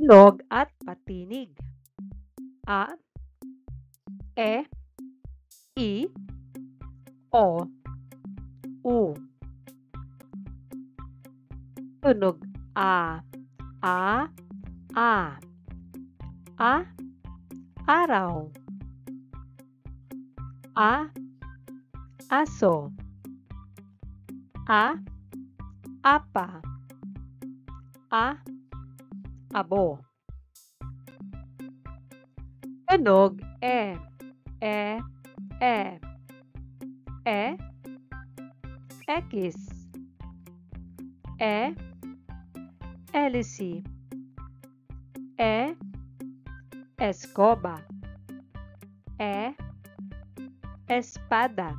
Tunog at patinig. A, E, I, O, U. Tunog A, A, A, araw. A, aso. A, apa. A, abo. Tunog E, E, E. E, X. E, hélice. E, escoba. E, espada.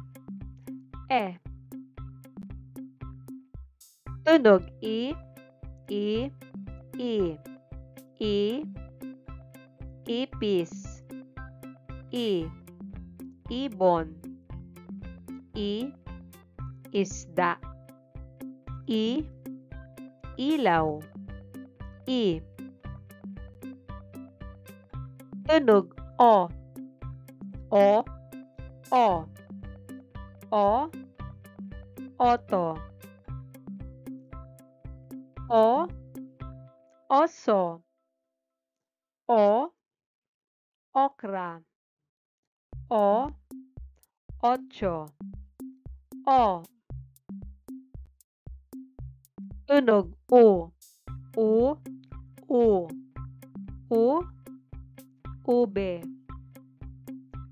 E. Tunog I, I, I. I, ipis. I, ibon. I, isda. I, ilaw. I. Tunog O, O, O. O, oto. O, oso. O, okra. O, ocho. O. Tunog U, U, U. U, ube.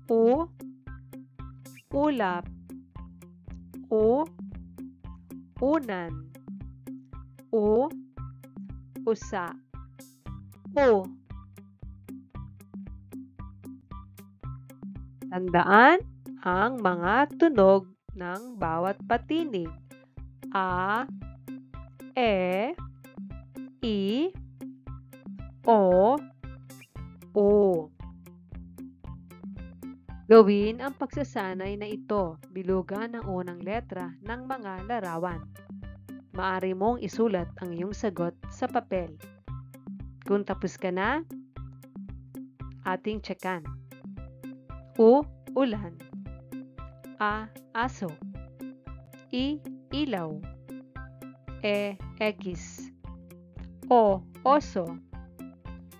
U, ulap. U, unan. U, usa. U. Tandaan ang mga tunog ng bawat patinig. A, E, I, O, U. Gawin ang pagsasanay na ito. Bilugan ang unang letra ng mga larawan. Maaari mong isulat ang iyong sagot sa papel. Kung tapos ka na, ating tsekan. U, ulan. A, aso. I, ilaw. E, X. O, oso.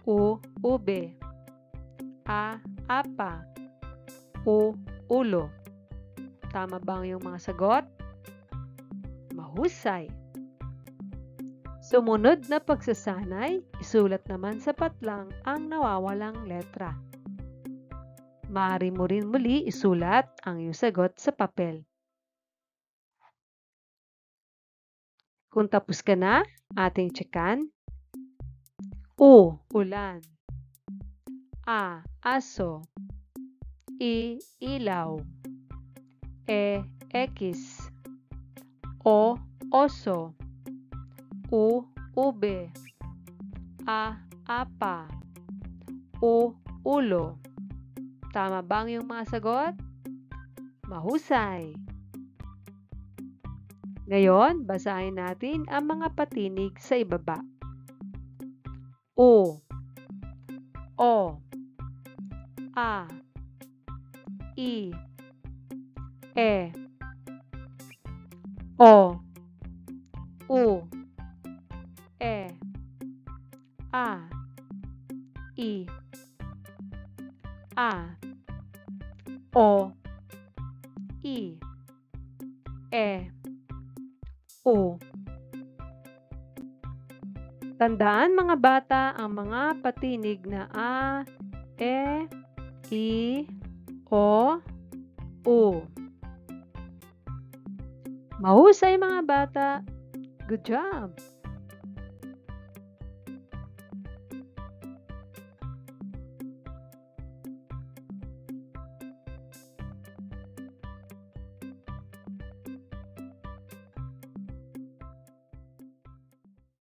U, ube. A, apa. U, ulo. Tama ba ang iyong mga sagot? Mahusay! Sumunod na pagsasanay, isulat naman sa patlang ang nawawalang letra. Maaari mo rin muli isulat ang iyong sagot sa papel. Kung tapos ka na, ating tsekan. U, ulan. A, aso. I, ilaw. E, X. O, oso. U, ube. A, apa. U, ulo. Tama ba ang iyong mga sagot? Mahusay! Ngayon, basahin natin ang mga patinig sa ibaba. U, O, A, I, E, O, U, E, A, I, A, O, I, E, U. Tandaan mga bata ang mga patinig na A, E, I, O, U. Mahusay mga bata! Good job!